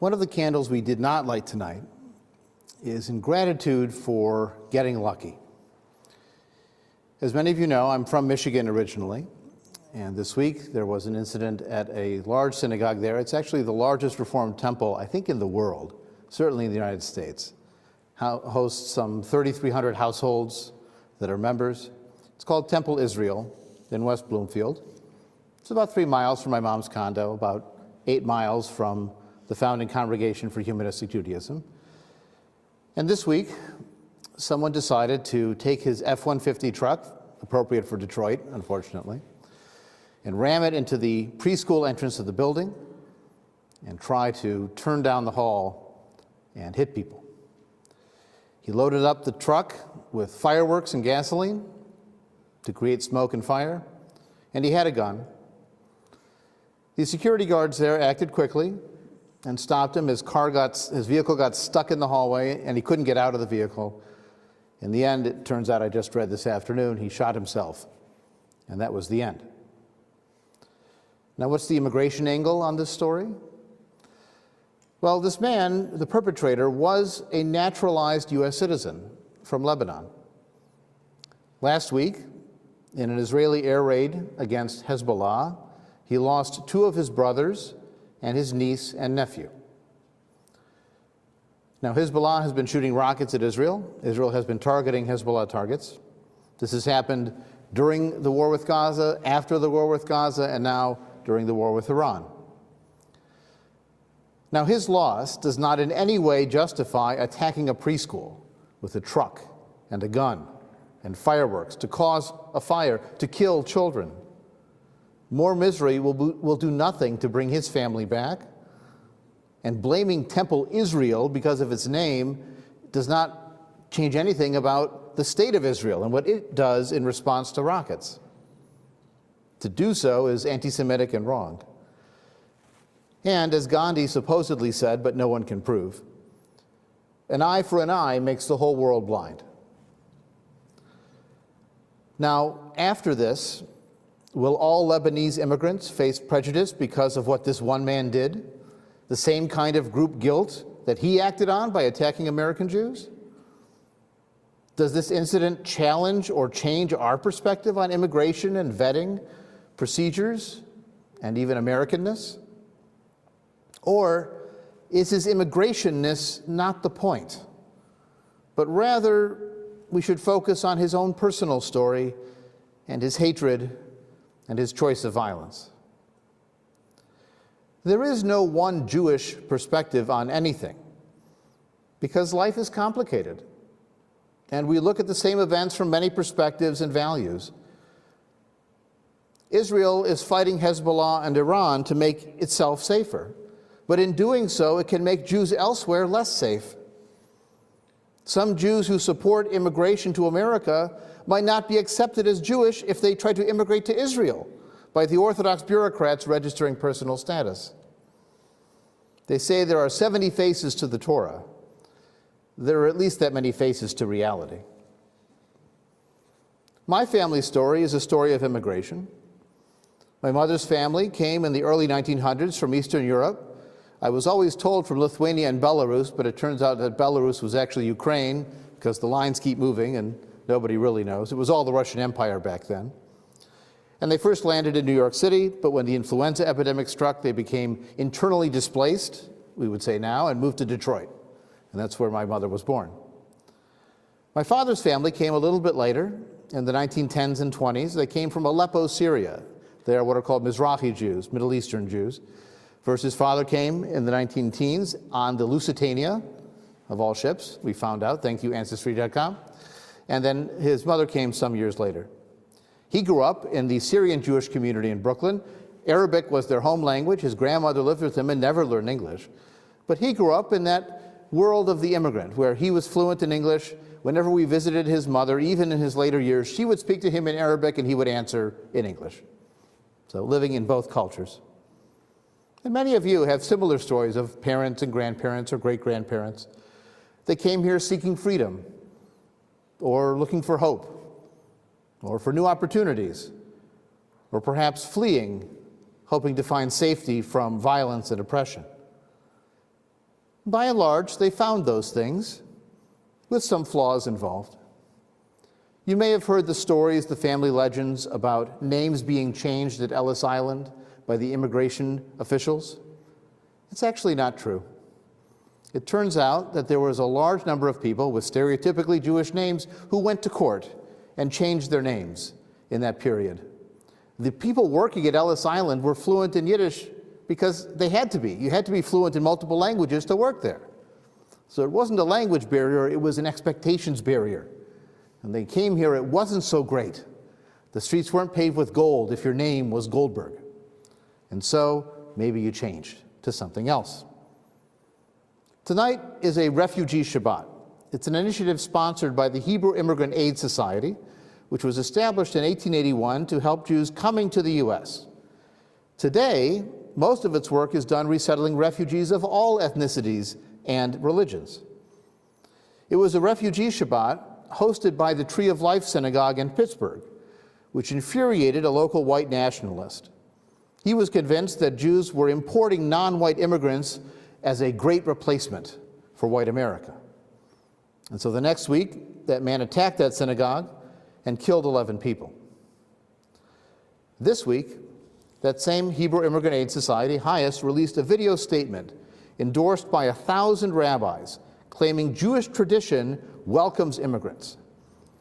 One of the candles we did not light tonight is in gratitude for getting lucky. As many of you know, I'm from Michigan originally, and this week there was an incident at a large synagogue there. It's actually the largest Reformed temple, I think, in the world, certainly in the United States. Hosts some 3,300 households that are members. It's called Temple Israel in West Bloomfield. It's about 3 miles from my mom's condo, about 8 miles from the founding congregation for Humanistic Judaism. And this week, someone decided to take his F-150 truck, appropriate for Detroit, unfortunately, and ram it into the preschool entrance of the building and try to turn down the hall and hit people. He loaded up the truck with fireworks and gasoline to create smoke and fire, and he had a gun. The security guards there acted quickly and stopped him. His vehicle got stuck in the hallway, and he couldn't get out of the vehicle. In the end, it turns out, I just read this afternoon, he shot himself, and that was the end. Now, what's the immigration angle on this story? Well, this man, the perpetrator, was a naturalized U.S. citizen from Lebanon. Last week, in an Israeli air raid against Hezbollah, he lost 2 of his brothers and his niece and nephew. Now, Hezbollah has been shooting rockets at Israel. Israel has been targeting Hezbollah targets. This has happened during the war with Gaza, after the war with Gaza, and now during the war with Iran. Now, his loss does not in any way justify attacking a preschool with a truck and a gun and fireworks to cause a fire, to kill children. More misery will do nothing to bring his family back. And blaming Temple Israel because of its name does not change anything about the state of Israel and what it does in response to rockets. To do so is anti-Semitic and wrong. And as Gandhi supposedly said, but no one can prove, an eye for an eye makes the whole world blind. Now, after this, will all Lebanese immigrants face prejudice because of what this one man did? The same kind of group guilt that he acted on by attacking American Jews? Does this incident challenge or change our perspective on immigration and vetting procedures and even Americanness? Or is his immigrationness not the point, but rather we should focus on his own personal story and his hatred and his choice of violence? There is no one Jewish perspective on anything, because life is complicated, and we look at the same events from many perspectives and values. Israel is fighting Hezbollah and Iran to make itself safer, but in doing so, it can make Jews elsewhere less safe. Some Jews who support immigration to America might not be accepted as Jewish if they try to immigrate to Israel by the Orthodox bureaucrats registering personal status. They say there are 70 faces to the Torah. There are at least that many faces to reality. My family story is a story of immigration. My mother's family came in the early 1900s from Eastern Europe. I was always told from Lithuania and Belarus, but it turns out that Belarus was actually Ukraine because the lines keep moving and nobody really knows. It was all the Russian Empire back then. And they first landed in New York City, but when the influenza epidemic struck, they became internally displaced, we would say now, and moved to Detroit. And that's where my mother was born. My father's family came a little bit later, in the 1910s and 20s. They came from Aleppo, Syria. They are what are called Mizrahi Jews, Middle Eastern Jews. First, his father came in the 19-teens on the Lusitania, of all ships, we found out, thank you, Ancestry.com. And then his mother came some years later. He grew up in the Syrian Jewish community in Brooklyn. Arabic was their home language. His grandmother lived with him and never learned English. But he grew up in that world of the immigrant, where he was fluent in English. Whenever we visited his mother, even in his later years, she would speak to him in Arabic and he would answer in English. So living in both cultures. And many of you have similar stories of parents and grandparents or great-grandparents. They came here seeking freedom, or looking for hope, or for new opportunities, or perhaps fleeing, hoping to find safety from violence and oppression. By and large, they found those things, with some flaws involved. You may have heard the stories, the family legends about names being changed at Ellis Island by the immigration officials. It's actually not true. It turns out that there was a large number of people with stereotypically Jewish names who went to court and changed their names in that period. The people working at Ellis Island were fluent in Yiddish because they had to be. You had to be fluent in multiple languages to work there. So it wasn't a language barrier, it was an expectations barrier. And they came here, it wasn't so great. The streets weren't paved with gold if your name was Goldberg. And so maybe you changed to something else. Tonight is a Refugee Shabbat. It's an initiative sponsored by the Hebrew Immigrant Aid Society, which was established in 1881 to help Jews coming to the U.S. Today, most of its work is done resettling refugees of all ethnicities and religions. It was a Refugee Shabbat hosted by the Tree of Life Synagogue in Pittsburgh, which infuriated a local white nationalist. He was convinced that Jews were importing non-white immigrants as a great replacement for white America. And so the next week, that man attacked that synagogue and killed 11 people. This week, that same Hebrew Immigrant Aid Society, HIAS, released a video statement endorsed by 1,000 rabbis claiming Jewish tradition welcomes immigrants.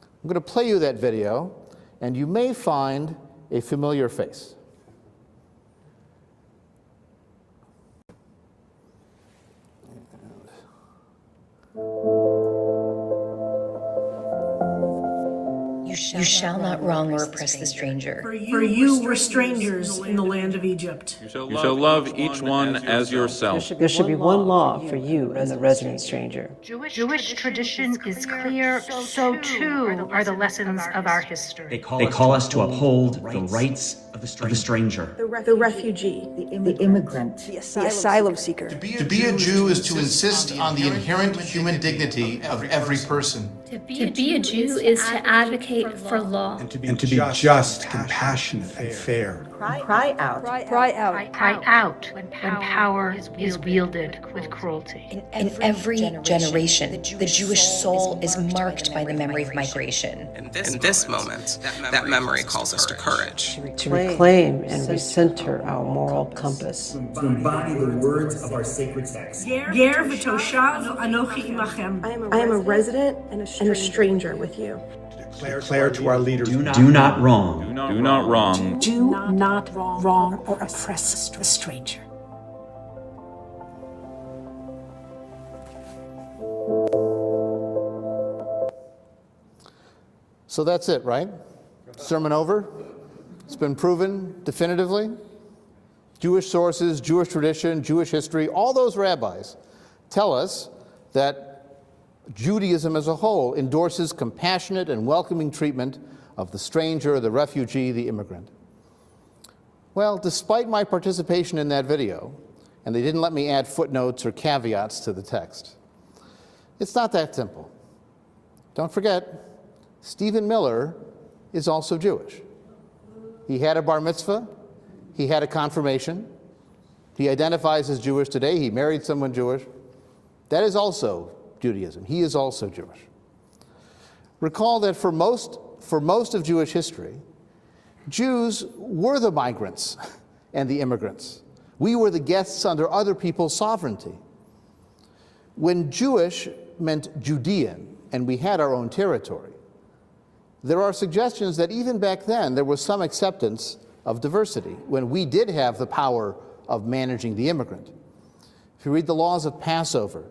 I'm going to play you that video, and you may find a familiar face. You shall not wrong or oppress the stranger. For you were strangers in the land of Egypt. You shall love each one as yourself. There should be one law for you and the resident stranger. Jewish tradition is clear, so too are the lessons of our history. They call us to uphold the rights of the stranger. The refugee. The immigrant. The asylum seeker. To be a Jew is to insist on the inherent human dignity of every person. To be a Jew is to advocate for law. And to be just, compassionate, and fair. Cry out. Cry out. Cry out when power is wielded with cruelty. In every generation, the Jewish soul is marked by the memory of migration. In this moment, that memory calls us to courage. To reclaim and recenter our moral compass. To embody the words of our sacred text. Ger v'toshav anochi imachem. I am a resident and a stranger with you. Declare to our leaders, do not wrong. Do not wrong. Do not wrong or oppress a stranger. So that's it, right? Sermon over? It's been proven definitively. Jewish sources, Jewish tradition, Jewish history, all those rabbis tell us that Judaism as a whole endorses compassionate and welcoming treatment of the stranger, the refugee, the immigrant. Well, despite my participation in that video, and they didn't let me add footnotes or caveats to the text, it's not that simple. Don't forget, Stephen Miller is also Jewish. He had a bar mitzvah, he had a confirmation, he identifies as Jewish today, he married someone Jewish. That is also Judaism. He is also Jewish. Recall that for most of Jewish history, Jews were the migrants and the immigrants. We were the guests under other people's sovereignty. When Jewish meant Judean, and we had our own territory, there are suggestions that even back then there was some acceptance of diversity, when we did have the power of managing the immigrant. If you read the laws of Passover,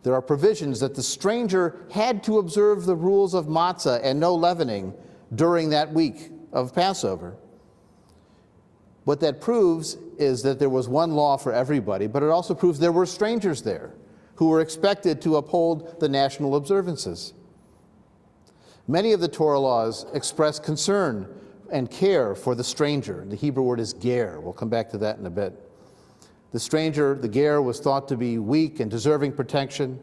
there are provisions that the stranger had to observe the rules of matzah and no leavening during that week of Passover. What that proves is that there was one law for everybody, but it also proves there were strangers there who were expected to uphold the national observances. Many of the Torah laws express concern and care for the stranger. The Hebrew word is ger. We'll come back to that in a bit. The stranger, the ger, was thought to be weak and deserving protection,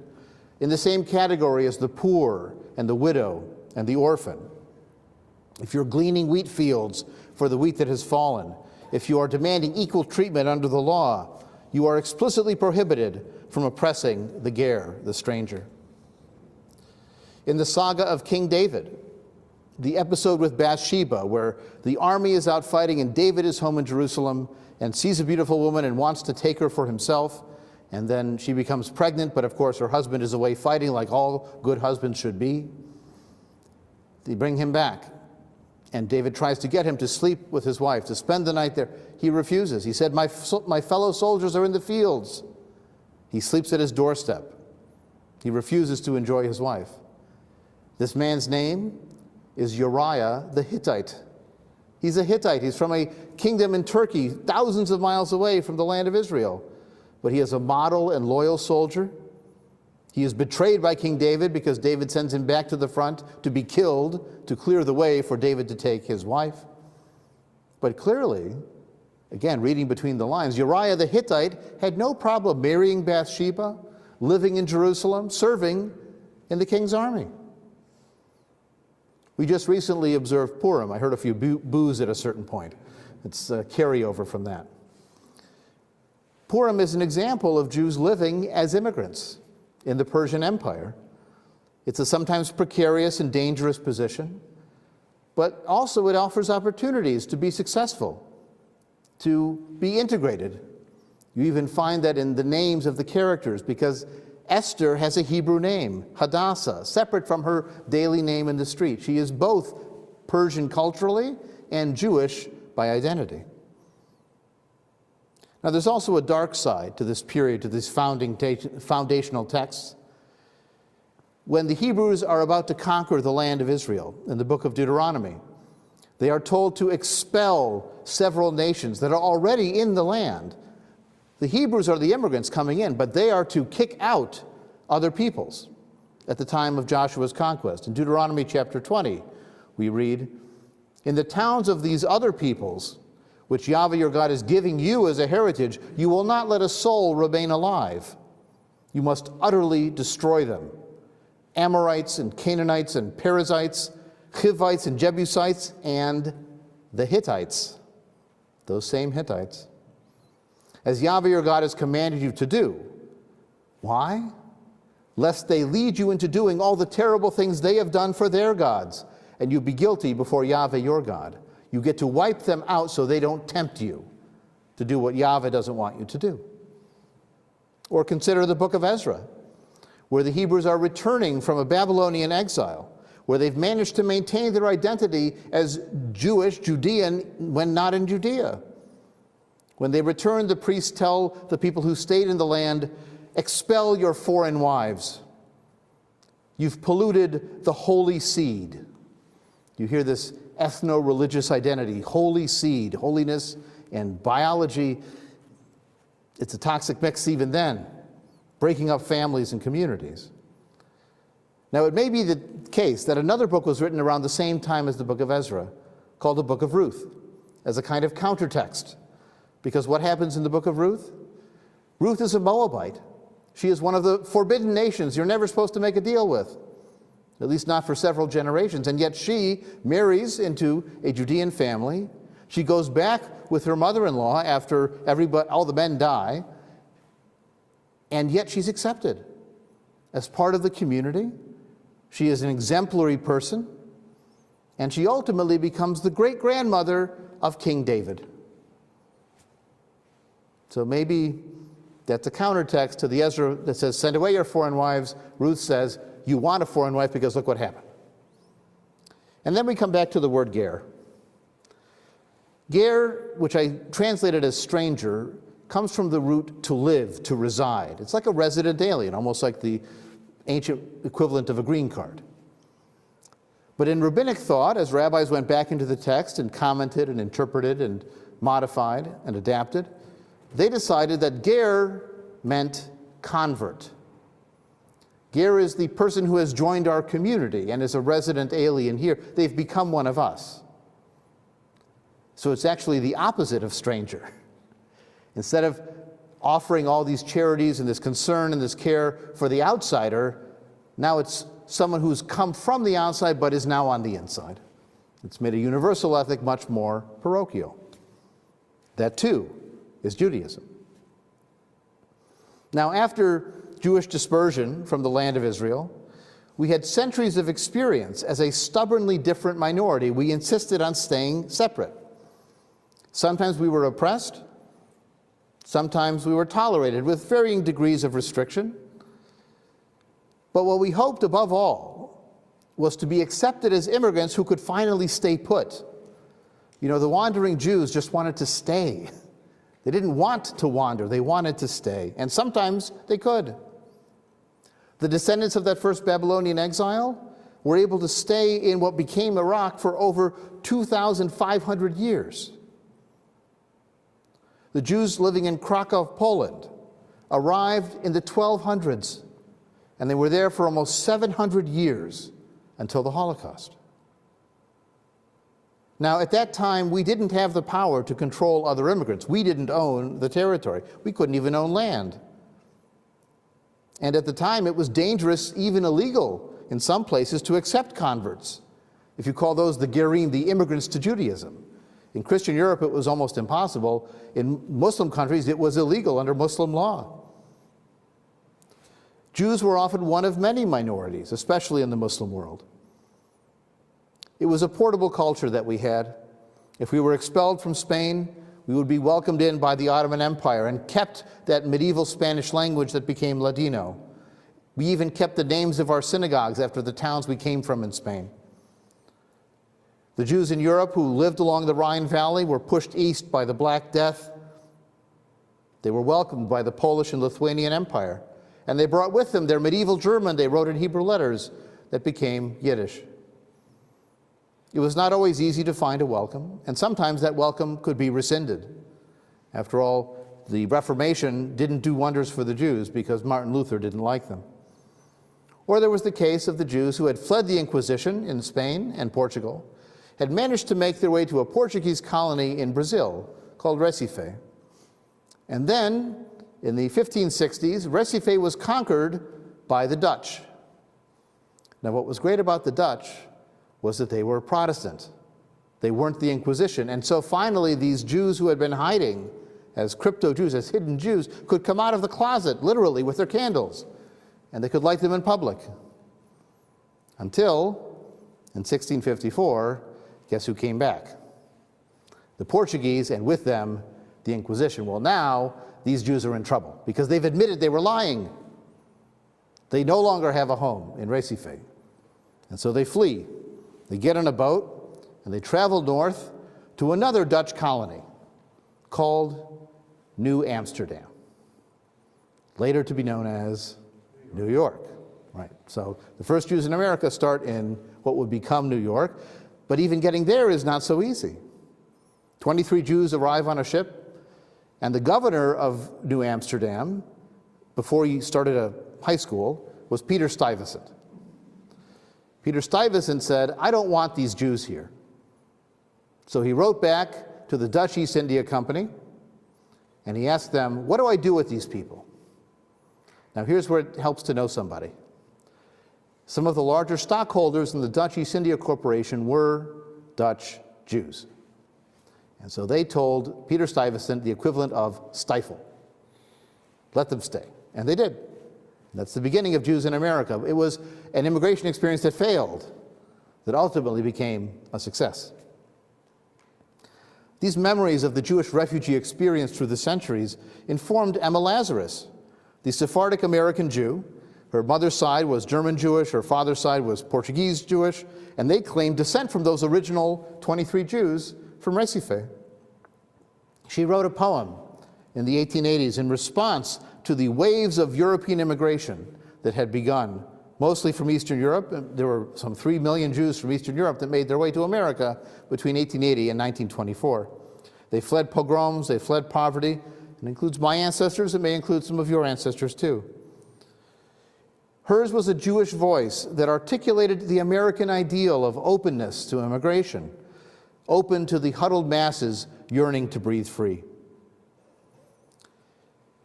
in the same category as the poor and the widow and the orphan. If you're gleaning wheat fields for the wheat that has fallen, if you are demanding equal treatment under the law, You are explicitly prohibited from oppressing the ger, the stranger. In the saga of King David, the episode with Bathsheba, where the army is out fighting and David is home in Jerusalem and sees a beautiful woman and wants to take her for himself, and then she becomes pregnant, but of course her husband is away fighting like all good husbands should be. They bring him back, and David tries to get him to sleep with his wife, to spend the night there. He refuses. He said, my fellow soldiers are in the fields. He sleeps at his doorstep. He refuses to enjoy his wife. This man's name is Uriah the Hittite. He's a Hittite. He's from a kingdom in Turkey, thousands of miles away from the land of Israel. But he is a model and loyal soldier. He is betrayed by King David because David sends him back to the front to be killed, to clear the way for David to take his wife. But clearly, again, reading between the lines, Uriah the Hittite had no problem marrying Bathsheba, living in Jerusalem, serving in the king's army. We just recently observed Purim. I heard a few boos at a certain point. It's a carryover from that. Purim is an example of Jews living as immigrants in the Persian Empire. It's a sometimes precarious and dangerous position, but also it offers opportunities to be successful, to be integrated. You even find that in the names of the characters, because Esther has a Hebrew name, Hadassah, separate from her daily name in the street. She is both Persian culturally and Jewish by identity. Now, there's also a dark side to this period, to these foundational texts. When the Hebrews are about to conquer the land of Israel in the book of Deuteronomy, they are told to expel several nations that are already in the land. The Hebrews are the immigrants coming in, but they are to kick out other peoples at the time of Joshua's conquest. In Deuteronomy chapter 20, we read, "In the towns of these other peoples, which Yahveh your God is giving you as a heritage, you will not let a soul remain alive. You must utterly destroy them. Amorites and Canaanites and Perizzites, Hivites and Jebusites, and the Hittites," those same Hittites, "as Yahveh your God has commanded you to do." Why? "Lest they lead you into doing all the terrible things they have done for their gods, and you be guilty before Yahveh your God." You get to wipe them out so they don't tempt you to do what Yahveh doesn't want you to do. Or consider the book of Ezra, where the Hebrews are returning from a Babylonian exile, where they've managed to maintain their identity as Jewish, Judean, when not in Judea. When they return, the priests tell the people who stayed in the land, "Expel your foreign wives. You've polluted the holy seed." You hear this ethno-religious identity, holy seed, holiness and biology. It's a toxic mix even then, breaking up families and communities. Now, it may be the case that another book was written around the same time as the book of Ezra, called the book of Ruth, as a kind of countertext. Because what happens in the book of Ruth? Ruth is a Moabite. She is one of the forbidden nations you're never supposed to make a deal with, at least not for several generations. And yet she marries into a Judean family. She goes back with her mother-in-law after all the men die, and yet she's accepted as part of the community. She is an exemplary person, and she ultimately becomes the great-grandmother of King David. So maybe that's a countertext to the Ezra that says, "Send away your foreign wives." Ruth says, "You want a foreign wife because look what happened." And then we come back to the word ger. Ger, which I translated as stranger, comes from the root to live, to reside. It's like a resident alien, almost like the ancient equivalent of a green card. But in rabbinic thought, as rabbis went back into the text and commented and interpreted and modified and adapted, they decided that ger meant convert. Ger is the person who has joined our community and is a resident alien here. They've become one of us. So it's actually the opposite of stranger. Instead of offering all these charities and this concern and this care for the outsider, now it's someone who's come from the outside but is now on the inside. It's made a universal ethic much more parochial. That too is Judaism. Now, after Jewish dispersion from the land of Israel, we had centuries of experience as a stubbornly different minority. We insisted on staying separate. Sometimes we were oppressed, sometimes we were tolerated with varying degrees of restriction. But what we hoped above all was to be accepted as immigrants who could finally stay put. You know, the wandering Jews just wanted to stay. They didn't want to wander, they wanted to stay. And sometimes they could. The descendants of that first Babylonian exile were able to stay in what became Iraq for over 2,500 years. The Jews living in Krakow, Poland, arrived in the 1200s, and they were there for almost 700 years until the Holocaust. Now, at that time, we didn't have the power to control other immigrants. We didn't own the territory. We couldn't even own land. And at the time, it was dangerous, even illegal in some places, to accept converts. If you call those the Gerim, the immigrants to Judaism. In Christian Europe, it was almost impossible. In Muslim countries, it was illegal under Muslim law. Jews were often one of many minorities, especially in the Muslim world. It was a portable culture that we had. If we were expelled from Spain, we would be welcomed in by the Ottoman Empire and kept that medieval Spanish language that became Ladino. We even kept the names of our synagogues after the towns we came from in Spain. The Jews in Europe who lived along the Rhine Valley were pushed east by the Black Death. They were welcomed by the Polish and Lithuanian Empire, and they brought with them their medieval German they wrote in Hebrew letters that became Yiddish. It was not always easy to find a welcome, and sometimes that welcome could be rescinded. After all, the Reformation didn't do wonders for the Jews because Martin Luther didn't like them. Or there was the case of the Jews who had fled the Inquisition in Spain and Portugal, had managed to make their way to a Portuguese colony in Brazil called Recife. And then, in the 1560s, Recife was conquered by the Dutch. Now, what was great about the Dutch was that they were Protestant. They weren't the Inquisition. And so finally, these Jews who had been hiding as crypto-Jews, as hidden Jews, could come out of the closet, literally, with their candles, and they could light them in public. Until, in 1654, guess who came back? The Portuguese, and with them, the Inquisition. Well, now, these Jews are in trouble, because they've admitted they were lying. They no longer have a home in Recife. And so they flee. They get on a boat, and they travel north to another Dutch colony called New Amsterdam, later to be known as New York. Right. So the first Jews in America start in what would become New York, but even getting there is not so easy. 23 Jews arrive on a ship, and the governor of New Amsterdam, before he started a high school, was Peter Stuyvesant. Peter Stuyvesant said, I don't want these Jews here. So he wrote back to the Dutch East India Company, and he asked them, what do I do with these people? Now here's where it helps to know somebody. Some of the larger stockholders in the Dutch East India Corporation were Dutch Jews. And so they told Peter Stuyvesant the equivalent of stifle. Let them stay. And they did. That's the beginning of Jews in America. It was an immigration experience that failed, that ultimately became a success. These memories of the Jewish refugee experience through the centuries informed Emma Lazarus, the Sephardic American Jew. Her mother's side was German Jewish, her father's side was Portuguese Jewish, and they claimed descent from those original 23 Jews from Recife. She wrote a poem in the 1880s in response to the waves of European immigration that had begun, mostly from Eastern Europe. There were some 3 million Jews from Eastern Europe that made their way to America between 1880 and 1924. They fled pogroms, they fled poverty. It includes my ancestors, it may include some of your ancestors too. Hers was a Jewish voice that articulated the American ideal of openness to immigration, open to the huddled masses yearning to breathe free.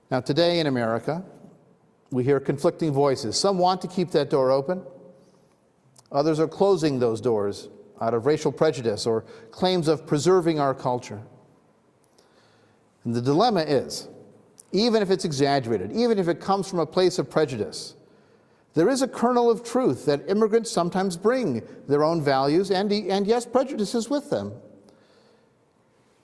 Now, today in America, we hear conflicting voices. Some want to keep that door open. Others are closing those doors out of racial prejudice or claims of preserving our culture. And the dilemma is, even if it's exaggerated, even if it comes from a place of prejudice, there is a kernel of truth that immigrants sometimes bring their own values and yes, prejudices with them.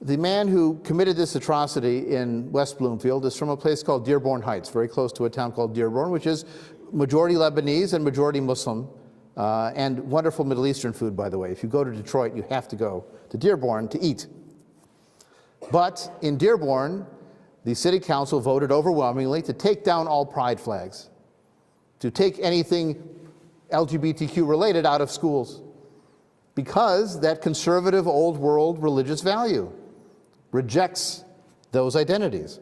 The man who committed this atrocity in West Bloomfield is from a place called Dearborn Heights, very close to a town called Dearborn, which is majority Lebanese and majority Muslim, and wonderful Middle Eastern food, by the way. If you go to Detroit, you have to go to Dearborn to eat. But in Dearborn, the city council voted overwhelmingly to take down all pride flags, to take anything LGBTQ related out of schools, because that conservative old world religious value rejects those identities.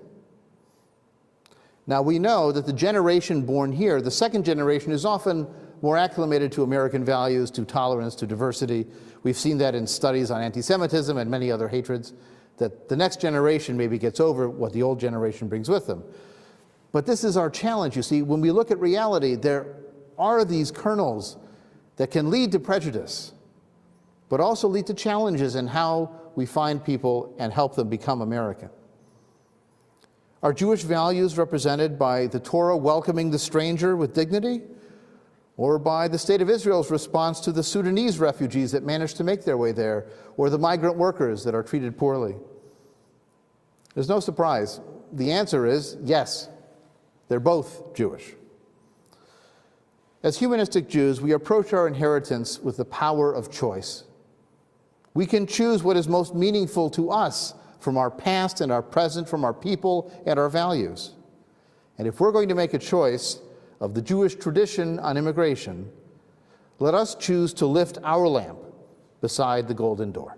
Now we know that the generation born here, the second generation, is often more acclimated to American values, to tolerance, to diversity. We've seen that in studies on anti-Semitism and many other hatreds, that the next generation maybe gets over what the old generation brings with them. But this is our challenge, you see. When we look at reality, there are these kernels that can lead to prejudice, but also lead to challenges in how we find people and help them become American. Are Jewish values represented by the Torah welcoming the stranger with dignity, or by the State of Israel's response to the Sudanese refugees that managed to make their way there, or the migrant workers that are treated poorly? There's no surprise. The answer is yes, they're both Jewish. As humanistic Jews, we approach our inheritance with the power of choice. We can choose what is most meaningful to us from our past and our present, from our people and our values. And if we're going to make a choice of the Jewish tradition on immigration, let us choose to lift our lamp beside the golden door.